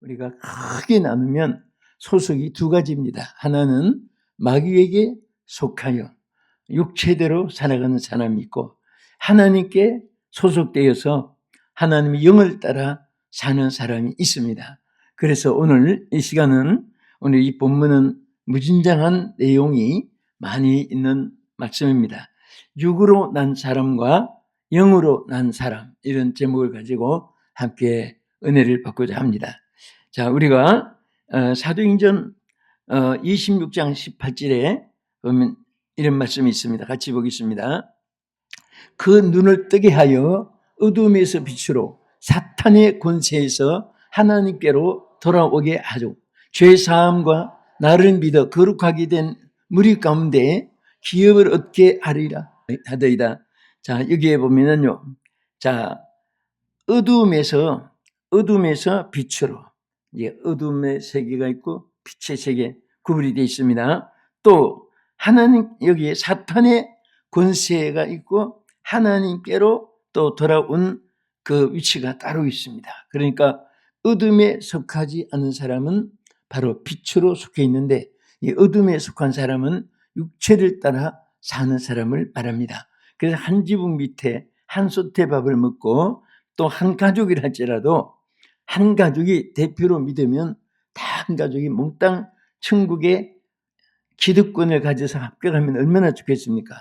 우리가 크게 나누면 소속이 두 가지입니다. 하나는 마귀에게 속하여 육체대로 살아가는 사람이 있고, 하나님께 소속되어서 하나님의 영을 따라 사는 사람이 있습니다. 그래서 오늘 이 시간은, 오늘 이 본문은 무진장한 내용이 많이 있는 말씀입니다. 육으로 난 사람과 영으로 난 사람, 이런 제목을 가지고 함께 은혜를 받고자 합니다. 자, 우리가 사도행전 26장 18절에 보면 이런 말씀이 있습니다. 같이 보겠습니다. 그 눈을 뜨게 하여 어둠에서 빛으로 사탄의 권세에서 하나님께로 돌아오게 하죠. 죄사함과 나를 믿어 거룩하게 된 무리 가운데 기업을 얻게 하리라 하더이다. 자, 여기에 보면은요. 자, 어둠에서 빛으로, 이제 어둠의 세계가 있고 빛의 세계 구분이 되어 있습니다. 또 하나님, 여기에 사탄의 권세가 있고 하나님께로 또 돌아온 그 위치가 따로 있습니다. 그러니까 어둠에 속하지 않은 사람은 바로 빛으로 속해 있는데, 이 어둠에 속한 사람은 육체를 따라 사는 사람을 말합니다. 그래서 한 지붕 밑에 한 솥의 밥을 먹고 또 한 가족이라 할지라도 한 가족이 대표로 믿으면 다 한 가족이 몽땅 천국의 기득권을 가져서 합격하면 얼마나 좋겠습니까?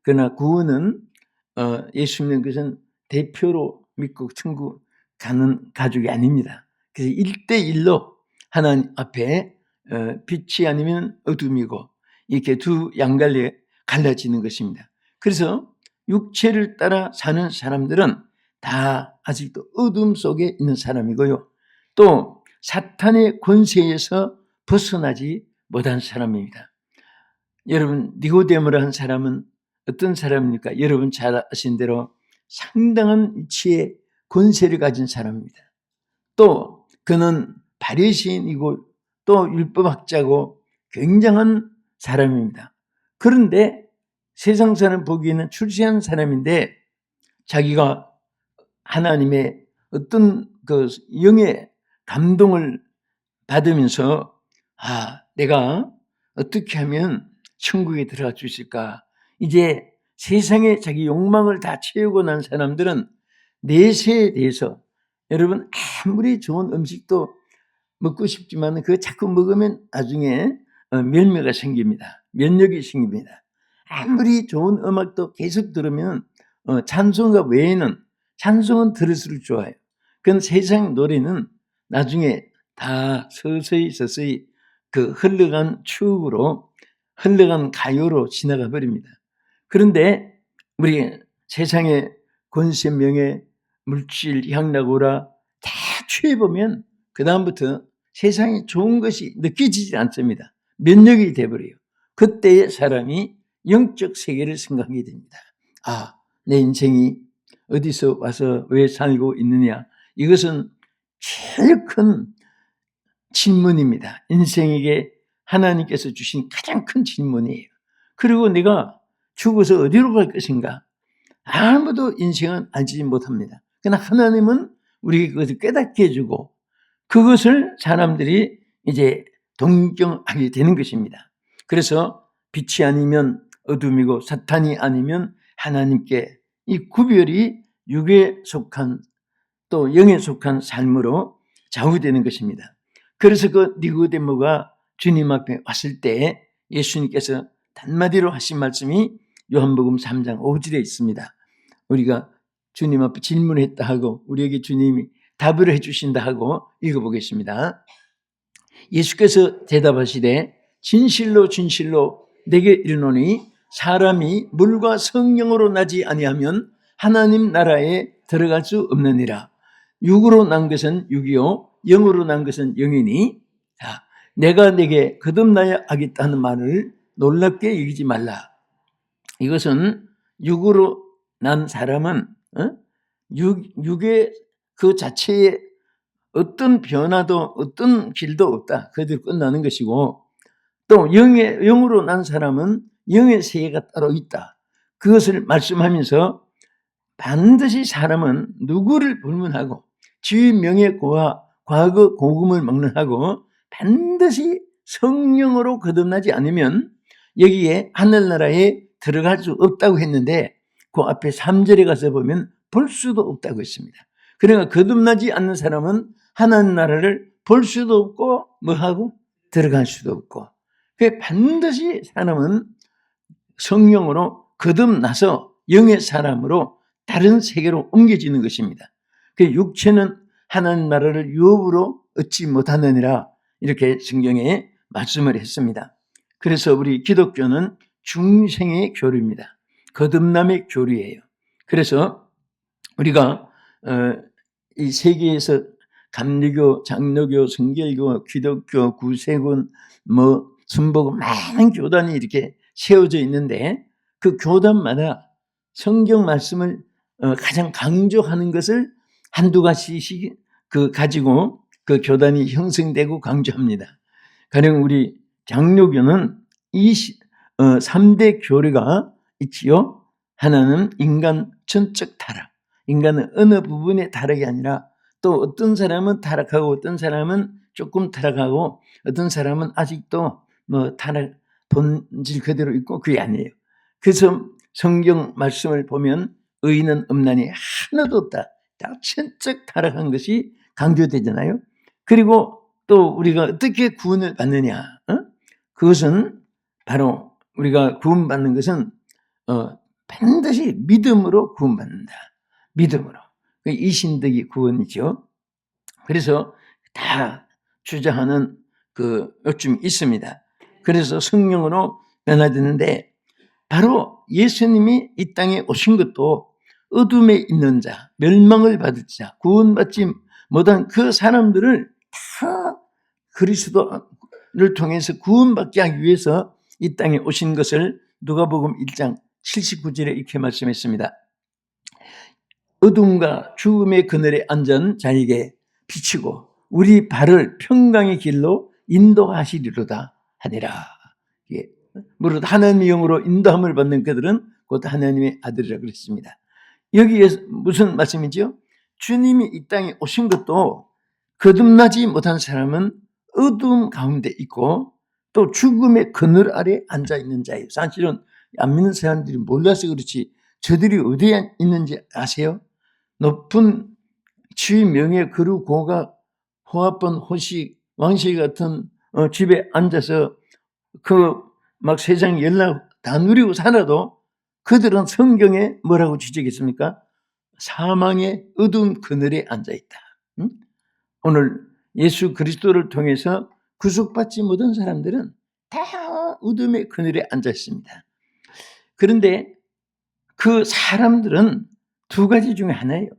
그러나 구원은 예수 믿는 것은 대표로 믿고 천국 가는 가족이 아닙니다. 그래서 1대1로 하나님 앞에 빛이 아니면 어둠이고 이렇게 두 양갈래 갈라지는 것입니다. 그래서 육체를 따라 사는 사람들은 다 아직도 어둠 속에 있는 사람이고요. 또 사탄의 권세에서 벗어나지 못한 사람입니다. 여러분, 니고데모라 한 사람은 어떤 사람입니까? 여러분 잘 아신 대로 상당한 위치의 권세를 가진 사람입니다. 또 그는 바리새인이고 또 율법학자고 굉장한 사람입니다. 그런데 세상 사람 보기에는 출세한 사람인데, 자기가 하나님의 어떤 그 영의 감동을 받으면서 내가 어떻게 하면 천국에 들어갈 수 있을까? 이제 세상에 자기 욕망을 다 채우고 난 사람들은 내세에 대해서, 여러분 아무리 좋은 음식도 먹고 싶지만 그거 자꾸 먹으면 나중에 면역이 생깁니다. 면역이 생깁니다. 아무리 좋은 음악도 계속 들으면 찬송가 외에는, 찬송은 들을수록 좋아요. 그건 세상 노래는 나중에 다 서서히 그 흘러간 추억으로, 흘러간 가요로 지나가 버립니다. 그런데 우리 세상의 권세, 명예, 물질, 향락오라 다 취해보면 그 다음부터 세상에 좋은 것이 느껴지지 않습니다. 면역이 돼버려요. 그때의 사람이 영적 세계를 생각하게 됩니다. 내 인생이 어디서 와서 왜 살고 있느냐, 이것은 제일 큰 질문입니다. 인생에게 하나님께서 주신 가장 큰 질문이에요. 그리고 내가 죽어서 어디로 갈 것인가, 아무도 인생은 알지 못합니다. 그러나 하나님은 우리에게 그것을 깨닫게 해주고 그것을 사람들이 이제 동경하게 되는 것입니다. 그래서 빛이 아니면 어둠이고 사탄이 아니면 하나님께, 이 구별이 육에 속한 또 영에 속한 삶으로 좌우되는 것입니다. 그래서 그 니고데모가 주님 앞에 왔을 때 예수님께서 한마디로 하신 말씀이 요한복음 3장 5절에 있습니다. 우리가 주님 앞에 질문했다 하고 우리에게 주님이 답을 해주신다 하고 읽어보겠습니다. 예수께서 대답하시되 진실로 진실로 내게 이르노니 사람이 물과 성령으로 나지 아니하면 하나님 나라에 들어갈 수 없느니라. 육으로 난 것은 육이요 영으로 난 것은 영이니, 내가 내게 거듭나야 하겠다는 말을 놀랍게 여기지 말라. 이것은 육으로 난 사람은 육의 그 자체에 어떤 변화도 어떤 길도 없다. 그대로 끝나는 것이고, 또 영으로 난 사람은 영의 세계가 따로 있다. 그것을 말씀하면서 반드시 사람은 누구를 불문하고 지위, 명예, 고와 과거 복음을 막론하고 반드시 성령으로 거듭나지 않으면 여기에 하늘나라에 들어갈 수 없다고 했는데 그 앞에 3절에 가서 보면 볼 수도 없다고 했습니다. 그러니까 거듭나지 않는 사람은 하늘나라를 볼 수도 없고 뭐하고 들어갈 수도 없고, 그 반드시 사람은 성령으로 거듭나서 영의 사람으로 다른 세계로 옮겨지는 것입니다. 그 육체는 하나님 나라를 유업으로 얻지 못하느니라, 이렇게 성경에 말씀을 했습니다. 그래서 우리 기독교는 중생의 교류입니다. 거듭남의 교류예요. 그래서 우리가 이 세계에서 감리교, 장로교, 성결교, 기독교, 구세군, 순복음 많은 교단이 이렇게 세워져 있는데 그 교단마다 성경 말씀을 가장 강조하는 것을 한두 가지씩 가지고 그 교단이 형성되고 강조합니다. 가령 우리 장로교는 3대 교리가 있지요. 하나는 인간 전적 타락. 인간은 어느 부분에 타락이 아니라 또 어떤 사람은 타락하고 어떤 사람은 조금 타락하고 어떤 사람은 아직도 타락 본질 그대로 있고 그게 아니에요. 그래서 성경 말씀을 보면 의인은 없나니 하나도 없다. 다 전적 타락한 것이 강조되잖아요. 그리고 또 우리가 어떻게 구원을 받느냐? 그것은 바로 우리가 구원받는 것은 반드시 믿음으로 구원받는다. 믿음으로. 이신득이 구원이죠. 그래서 다 주장하는 요점이 있습니다. 그래서 성령으로 변화되는데 바로 예수님이 이 땅에 오신 것도 어둠에 있는 자, 멸망을 받을 자, 구원받지 못한 그 사람들을 다 그리스도를 통해서 구원받게 하기 위해서 이 땅에 오신 것을 누가복음 1장 79절에 이렇게 말씀했습니다. 어둠과 죽음의 그늘에 앉은 자에게 비치고 우리 발을 평강의 길로 인도하시리로다 하니라. 무릇 하나님의 영으로 인도함을 받는 그들은 곧 하나님의 아들이라 그랬습니다. 여기에 무슨 말씀이죠? 주님이 이 땅에 오신 것도 거듭나지 못한 사람은 어둠 가운데 있고 또 죽음의 그늘 아래 앉아있는 자예요. 사실은 안 믿는 사람들이 몰라서 그렇지 저들이 어디에 있는지 아세요? 높은 지위 명예 거루 고가 호화번 호식 왕실 같은 집에 앉아서 막 세상 연락 다 누리고 살아도 그들은 성경에 뭐라고 지적했습니까? 사망의 어두운 그늘에 앉아있다. 오늘 예수 그리스도를 통해서 구속받지 못한 사람들은 다 어둠의 그늘에 앉아있습니다. 그런데 그 사람들은 두 가지 중에 하나예요.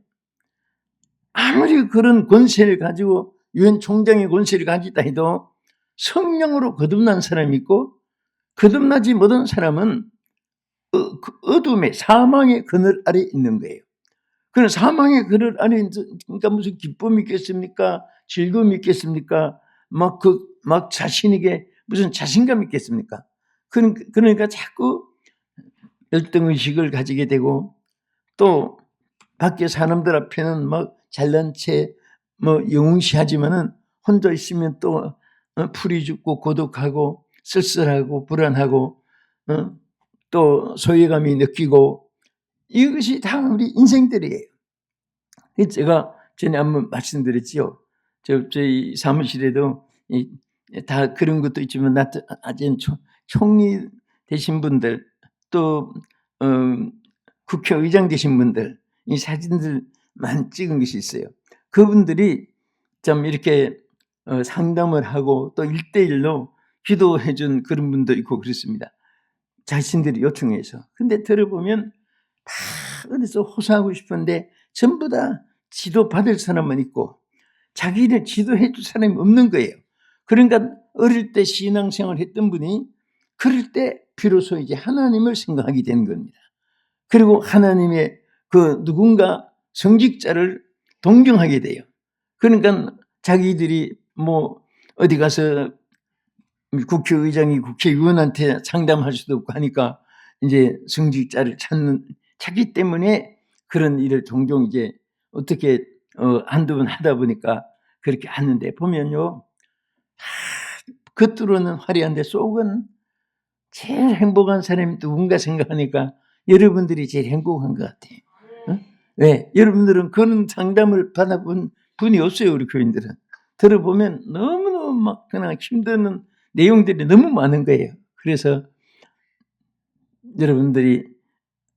아무리 그런 권세를 가지고 유엔 총장의 권세를 가지다 해도 성령으로 거듭난 사람이 있고 거듭나지 못한 사람은 어둠의 사망의 그늘 아래 있는 거예요. 그럼 사망의 그늘 아래 그러니까 무슨 기쁨이 있겠습니까? 즐거움이 있겠습니까? 막 자신에게 무슨 자신감이 있겠습니까? 그러니까 자꾸 열등의식을 가지게 되고 또 밖에 사람들 앞에는 막 잘난 채 영웅시하지만은 혼자 있으면 또 풀이 죽고 고독하고 쓸쓸하고 불안하고 또 소외감이 느끼고 이것이 다 우리 인생들이에요. 제가 전에 한번 말씀드렸지요. 저희 사무실에도 다 그런 것도 있지만 아직 총리 되신 분들 또 국회의장 되신 분들 이 사진들만 찍은 것이 있어요. 그분들이 좀 이렇게 상담을 하고 또 1대1로 기도해 준 그런 분도 있고 그렇습니다. 자신들이 요청해서. 근데 들어보면 다 어디서 호소하고 싶은데 전부 다 지도받을 사람만 있고 자기를 지도해 줄 사람이 없는 거예요. 그러니까 어릴 때 신앙생활 했던 분이 그럴 때 비로소 이제 하나님을 생각하게 되는 겁니다. 그리고 하나님의 누군가 성직자를 동경하게 돼요. 그러니까 자기들이 어디 가서 국회의장이 국회의원한테 상담할 수도 없고 하니까 이제 성직자를 찾기 때문에 그런 일을 종종 이제 어떻게 한두 번 하다 보니까 그렇게 하는데 보면요, 겉으로는 화려한데 속은 제일 행복한 사람이 누군가 생각하니까 여러분들이 제일 행복한 것 같아요. 어? 왜? 여러분들은 그런 상담을 받아본 분이 없어요. 우리 교인들은 들어보면 너무너무 막 그냥 힘드는 내용들이 너무 많은 거예요. 그래서 여러분들이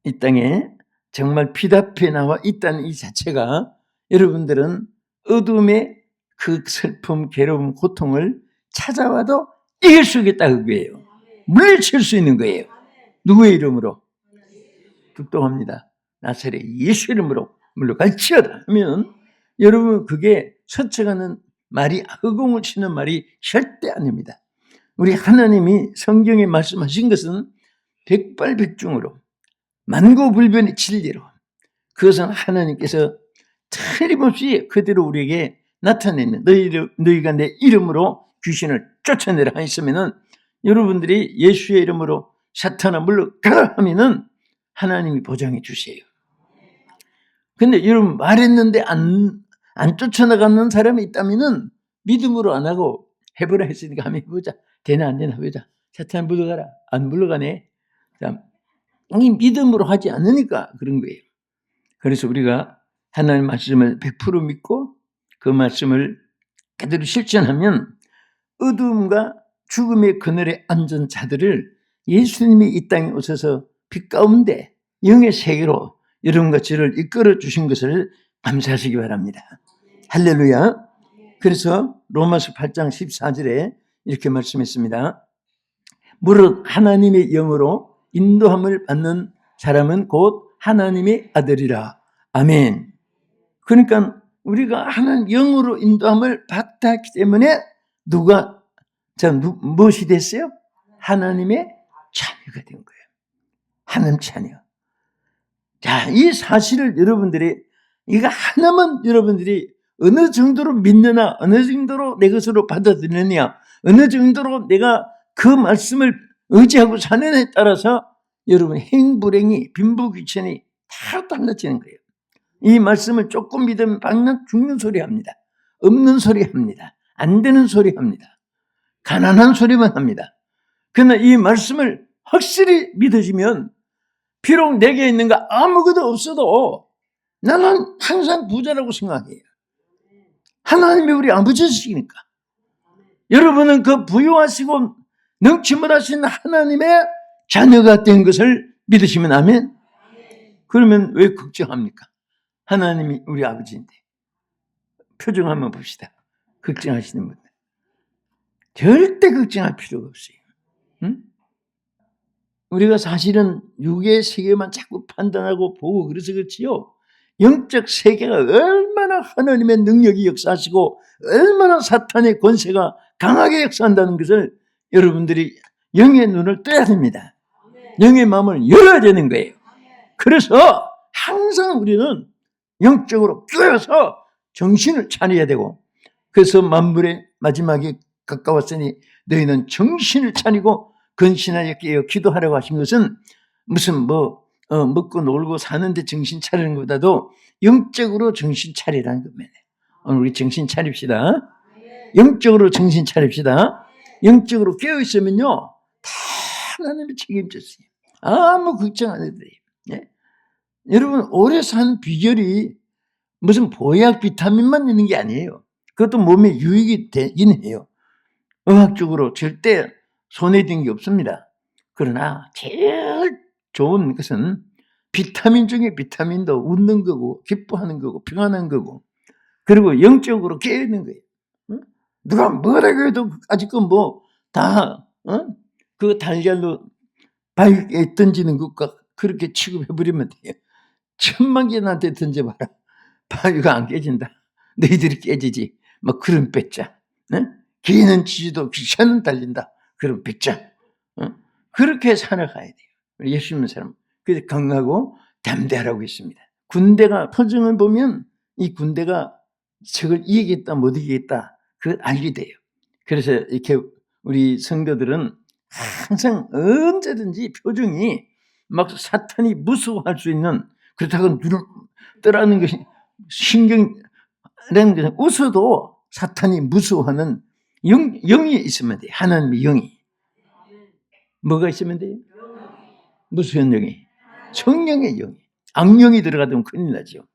이 땅에 정말 피답해 나와 있다는 이 자체가 여러분들은 어둠의 그 슬픔, 괴로움, 고통을 찾아와도 이길 수 있겠다 그거예요. 물리칠 수 있는 거예요. 누구의 이름으로? 극동합니다. 나사렛 예수 이름으로 물러갈지어다 하면 여러분 그게 서쳐가는 말이 허공을 치는 말이 절대 아닙니다. 우리 하나님이 성경에 말씀하신 것은 백발백중으로 만고불변의 진리로 그것은 하나님께서 틀림없이 그대로 우리에게 나타내는 너희가 내 이름으로 귀신을 쫓아내라 하였으면은 여러분들이 예수의 이름으로 사탄아 물러가라 하면은 하나님이 보장해 주세요. 근데 여러분 말했는데 안 쫓아나가는 사람이 있다면은 믿음으로 안 하고 해보라 했으니까 한번 해보자. 되나 안 되나 해보자. 사탄 물러가라. 안 물러가네. 자, 이 믿음으로 하지 않으니까 그런 거예요. 그래서 우리가 하나님의 말씀을 100% 믿고 그 말씀을 그대로 실천하면 어둠과 죽음의 그늘에 앉은 자들을 예수님이 이 땅에 오셔서 빛 가운데 영의 세계로 여러분과 저를 이끌어 주신 것을 감사하시기 바랍니다. 할렐루야. 그래서 로마서 8장 14절에 이렇게 말씀했습니다. 무릇 하나님의 영으로 인도함을 받는 사람은 곧 하나님의 아들이라. 아멘. 그러니까 우리가 하나님 영으로 인도함을 받았기 때문에 무엇이 됐어요? 하나님의 자녀가 된 거예요. 하나님 자녀. 자, 이 사실을 여러분들이 이거 하나만 여러분들이 어느 정도로 믿느냐, 어느 정도로 내 것으로 받아들이느냐, 어느 정도로 내가 그 말씀을 의지하고 사느냐에 따라서 여러분 행불행이 빈부귀천이 다 달라지는 거예요. 이 말씀을 조금 믿으면 방랑 죽는 소리 합니다. 없는 소리 합니다. 안 되는 소리 합니다. 가난한 소리만 합니다. 그러나 이 말씀을 확실히 믿어지면 비록 내게 있는 거 아무것도 없어도 나는 항상 부자라고 생각해요. 하나님이 우리 아버지시니까. 여러분은 그 부유하시고 능침을 하신 하나님의 자녀가 된 것을 믿으시면 아멘. 그러면 왜 걱정합니까? 하나님이 우리 아버지인데. 표정 한번 봅시다. 걱정하시는 분들. 절대 걱정할 필요가 없어요. 응? 우리가 사실은 육의 세계만 자꾸 판단하고 보고 그래서 그렇지요. 영적 세계가 얼마나 하나님의 능력이 역사하시고 얼마나 사탄의 권세가 강하게 역사한다는 것을 여러분들이 영의 눈을 떠야 됩니다. 영의 마음을 열어야 되는 거예요. 그래서 항상 우리는 영적으로 깨어서 정신을 차려야 되고 그래서 만물의 마지막에 가까웠으니 너희는 정신을 차리고 근신하여 깨어 기도하라고 하신 것은 무슨 먹고 놀고 사는데 정신 차리는 것보다도 영적으로 정신 차리라는 겁니다. 오늘 우리 정신 차립시다. 영적으로 정신 차립시다. 영적으로 깨어있으면요 다 하나님이 책임졌어요. 아무 걱정 안 해도 돼요. 예? 여러분 오래 산 비결이 무슨 보약 비타민만 있는 게 아니에요. 그것도 몸에 유익이 되긴 해요. 의학적으로 절대 손에 든 게 없습니다. 그러나 제일 좋은 것은 비타민 중에 비타민도 웃는 거고 기뻐하는 거고 평안한 거고 그리고 영적으로 깨어있는 거예요. 응? 누가 뭐라고 해도 아직은 그 달걀로 바위에 던지는 것과 그렇게 취급해버리면 돼요. 10,000만 개한테 던져봐라. 바위가 안 깨진다. 너희들이 깨지지. 뭐 그런 배짱. 네? 기는 지지도 귀찮은 달린다. 그런 배짱. 그렇게 살아가야 돼요. 예수 믿는 사람. 그래서 강하고 담대하라고 있습니다. 군대가 표정을 보면 이 군대가 저걸 이기겠다 못 이기겠다 그걸 알게 돼요. 그래서 이렇게 우리 성도들은 항상 언제든지 표정이 막 사탄이 무서워할 수 있는 그렇다고 눈을 떠라는 것이 신경이라는 것은 웃어도 사탄이 무서워하는 영이 있으면 돼요. 하나님의 영이. 뭐가 있으면 돼요? 무슨 영이? 성령의 영이. 악령이 들어가면 큰일 나죠.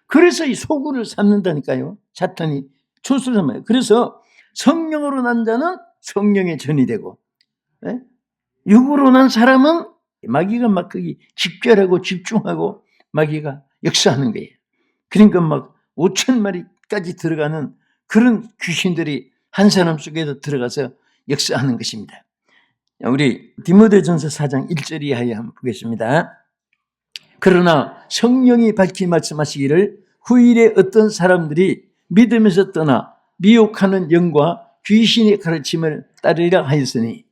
그래서 이 소굴을 삼는다니까요. 사탄이 초수삼아요. 그래서 성령으로 난 자는 성령의 전이 되고, 육으로 난 사람은 마귀가 막 거기 집결하고 집중하고 마귀가 역사하는 거예요. 그러니까 막 5,000마리까지 들어가는 그런 귀신들이 한 사람 속에도 들어가서 역사하는 것입니다. 우리 디모데전서 4장 1절 이하에 한번 보겠습니다. 그러나 성령이 밝히 말씀하시기를 후일에 어떤 사람들이 믿음에서 떠나 미혹하는 영과 귀신의 가르침을 따르리라 하였으니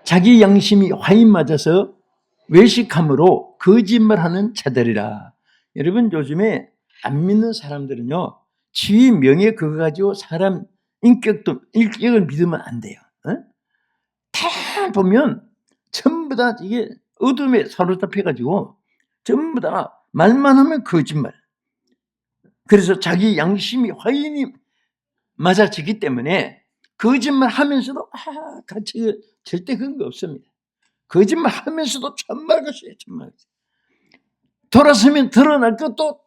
자기 양심이 화인 맞아서 외식함으로 거짓말하는 자들이라. 여러분 요즘에 안 믿는 사람들은요 지위 명예 그거 가지고 사람 인격을 믿으면 안 돼요. 다 보면 전부 다 이게 어둠에 사로잡혀가지고 전부 다 말만 하면 거짓말. 그래서 자기 양심이 화인이 맞아지기 때문에 거짓말 하면서도 같이 절대 그런 거 없습니다. 거짓말 하면서도 참말것이에요. 참말것이. 돌아서면 드러날 것도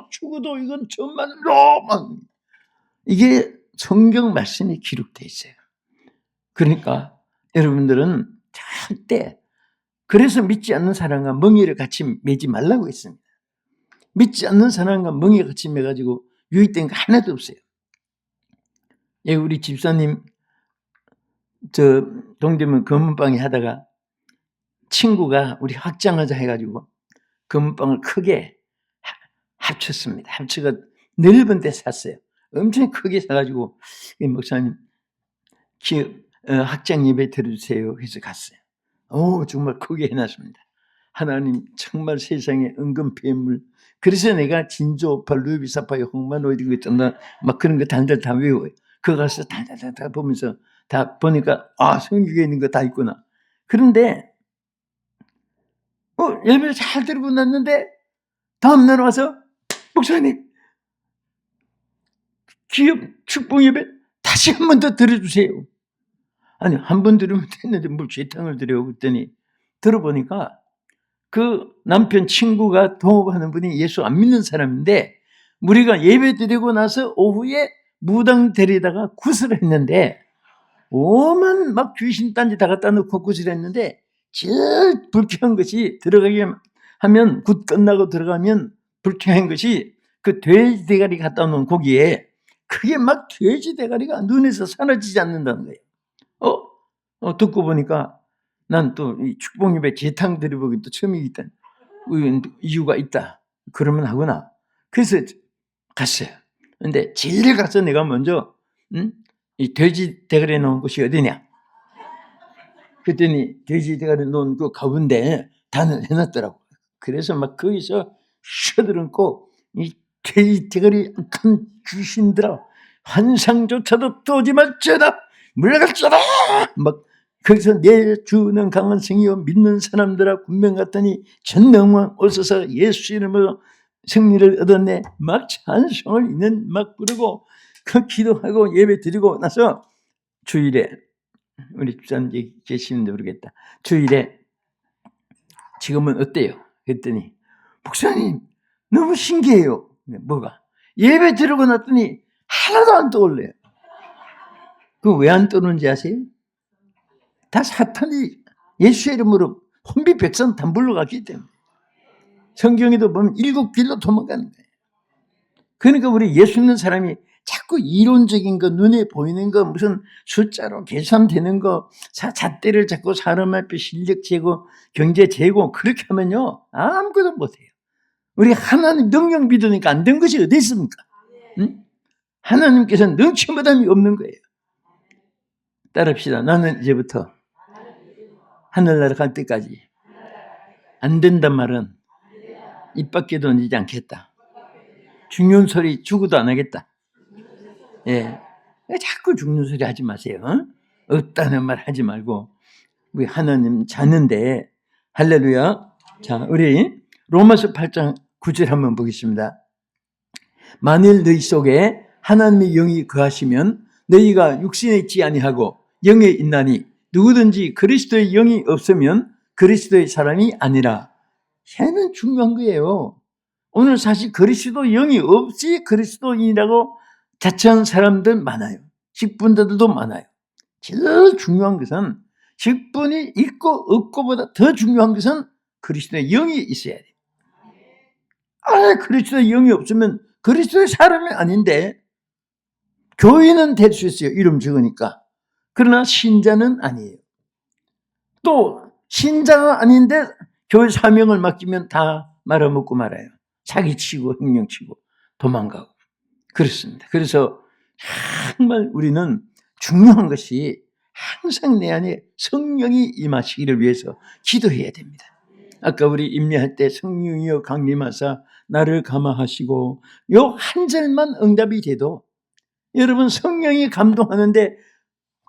죽어도 이건 정말로 막 이게 성경 말씀이 기록되어 있어요. 그러니까 여러분들은 절대 그래서 믿지 않는 사람과 멍에를 같이 매지 말라고 했습니다. 믿지 않는 사람과 멍에 같이 매가지고 유익된 거 하나도 없어요. 예, 우리 집사님 저 동대문 검은방에 하다가 친구가 우리 확장하자 해가지고 검은방을 크게 합쳤습니다. 합쳐가 넓은 데 샀어요. 엄청 크게 사가지고 목사님 확장 예배 드려주세요 해서 갔어요. 정말 크게 해놨습니다. 하나님 정말 세상에 은근 폐물. 그래서 내가 진조, 발루비, 사파이어, 홍만호 이런 거 있잖아. 막 그런 거 단들 다 외워요. 그거 가서 다 보면서 다 보니까 성경에 있는 거 다 있구나. 그런데 예배를 잘 드리고 났는데 다음날 와서 목사님 기업 축복 예배 다시 한 번 더 드려주세요. 아니 한 번 들으면 됐는데 뭘 죄탕을 드려요. 그랬더니 들어보니까 그 남편 친구가 동업하는 분이 예수 안 믿는 사람인데 우리가 예배 드리고 나서 오후에 무당 데리다가 굿을 했는데 오만 막 귀신 딴지 다 갖다 놓고 굿을 했는데 제일 불쾌한 것이 들어가게 하면 굿 끝나고 들어가면 불쾌한 것이 그 돼지 대가리 갖다 놓은 고기에 그게 막 돼지 대가리가 눈에서 사라지지 않는다는 거예요. 듣고 보니까 난 또 이 축복 예배 재탕 드려보기 또 처음이겠다. 이유가 있다. 그러면 하구나. 그래서 갔어요. 근데 제일 가서 내가 먼저 이 돼지 대가리 놓은 곳이 어디냐? 그랬더니 돼지 대가리 놓은 그 가운데 단을 해놨더라고. 그래서 막 거기서 쉬어들었고 이 돼지 대가리 큰 귀신들아 환상조차도 떠오지 말지어다 물러갈지어다 막 거기서 내 주는 강한 성이요 믿는 사람들아 군명 같더니 전명만 오셔서 예수 이름으로 승리를 얻었네. 막 찬송을 있는 막 부르고 그 기도하고 예배 드리고 나서 주일에 우리 집사님 계시는데 모르겠다. 주일에 지금은 어때요? 그랬더니 목사님 너무 신기해요. 뭐가? 예배 드리고 났더니 하나도 안 떠올려요. 그 왜 안 떠오르는지 아세요? 다 사탄이 예수 이름으로 혼비백산 다 물러갔기 때문에. 성경에도 보면 7길로 도망가는 거예요. 그러니까 우리 예수 믿는 사람이 자꾸 이론적인 거, 눈에 보이는 거, 무슨 숫자로 계산되는 거, 잣대를 자꾸 사람 앞에 실력 재고, 경제 재고, 그렇게 하면요, 아무것도 못해요. 우리 하나님 능력 믿으니까 안 된 것이 어디 있습니까? 응? 하나님께서는 능치무담이 없는 거예요. 따릅시다. 나는 이제부터 하늘나라 갈 때까지 안 된단 말은 입 밖에 던지지 않겠다. 죽는 소리 죽어도 안 하겠다. 예, 자꾸 죽는 소리 하지 마세요. 없다는 말 하지 말고 우리 하나님 자는데 할렐루야. 자, 우리 로마서 8장 9절 한번 보겠습니다. 만일 너희 속에 하나님의 영이 거하시면 너희가 육신에 있지 아니하고 영에 있나니 누구든지 그리스도의 영이 없으면 그리스도의 사람이 아니라. 걔는 중요한 거예요. 오늘 사실 그리스도 영이 없이 그리스도인이라고 자처하는 사람들 많아요. 직분자들도 많아요. 제일 중요한 것은 직분이 있고 없고보다 더 중요한 것은 그리스도의 영이 있어야 돼요. 그리스도의 영이 없으면 그리스도의 사람이 아닌데, 교인은 될 수 있어요. 이름 적으니까. 그러나 신자는 아니에요. 또 신자가 아닌데 교회 사명을 맡기면 다 말아먹고 말아요. 사기치고 횡령치고 도망가고 그렇습니다. 그래서 정말 우리는 중요한 것이 항상 내 안에 성령이 임하시기를 위해서 기도해야 됩니다. 아까 우리 임례할 때 성령이여 강림하사 나를 감화하시고 요 한 절만 응답이 돼도, 여러분 성령이 감동하는데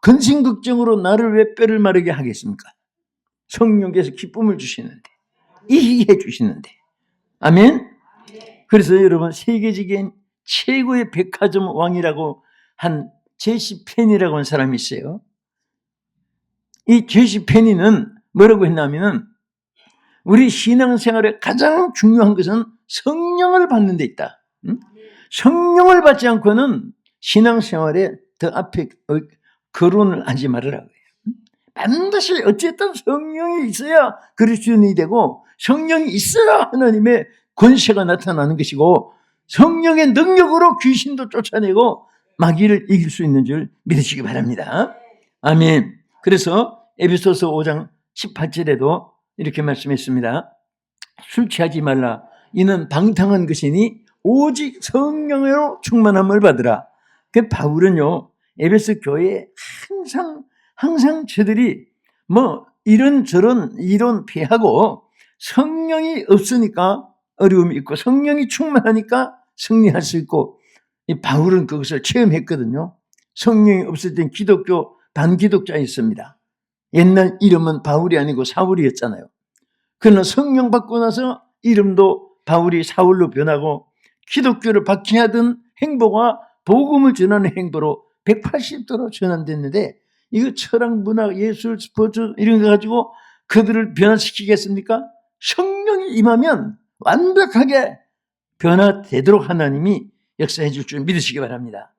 근심걱정으로 나를 왜 뼈를 마르게 하겠습니까? 성령께서 기쁨을 주시는데, 이기게 해주시는데. 아멘. 그래서 여러분 세계적인 최고의 백화점 왕이라고 한 제시 페니라고 하는 사람이 있어요. 이 제시 페니는 뭐라고 했냐면은 우리 신앙생활에 가장 중요한 것은 성령을 받는 데 있다. 성령을 받지 않고는 신앙생활에 더 앞에 거론을 하지 말으라고 해요. 반드시 어쨌든 성령이 있어야 그리스도인이 되고, 성령이 있어야 하나님의 권세가 나타나는 것이고, 성령의 능력으로 귀신도 쫓아내고 마귀를 이길 수 있는 줄 믿으시기 바랍니다. 아멘. 그래서 에베소서 5장 18절에도 이렇게 말씀했습니다. 술 취하지 말라. 이는 방탕한 것이니 오직 성령으로 충만함을 받으라. 그 바울은요, 에베소 교회에 항상 저들이 뭐 이런저런 이론 피하고 성령이 없으니까 어려움이 있고 성령이 충만하니까 승리할 수 있고, 이 바울은 그것을 체험했거든요. 성령이 없을 땐 기독교 반기독자였습니다. 옛날 이름은 바울이 아니고 사울이었잖아요. 그러나 성령 받고 나서 이름도 바울이 사울로 변하고 기독교를 박해하던 행보가 복음을 전하는 행보로 180도로 전환됐는데, 이거 철학, 문학, 예술, 스포츠 이런 거 가지고 그들을 변화시키겠습니까? 성령이 임하면 완벽하게 변화되도록 하나님이 역사해 줄 줄 믿으시기 바랍니다.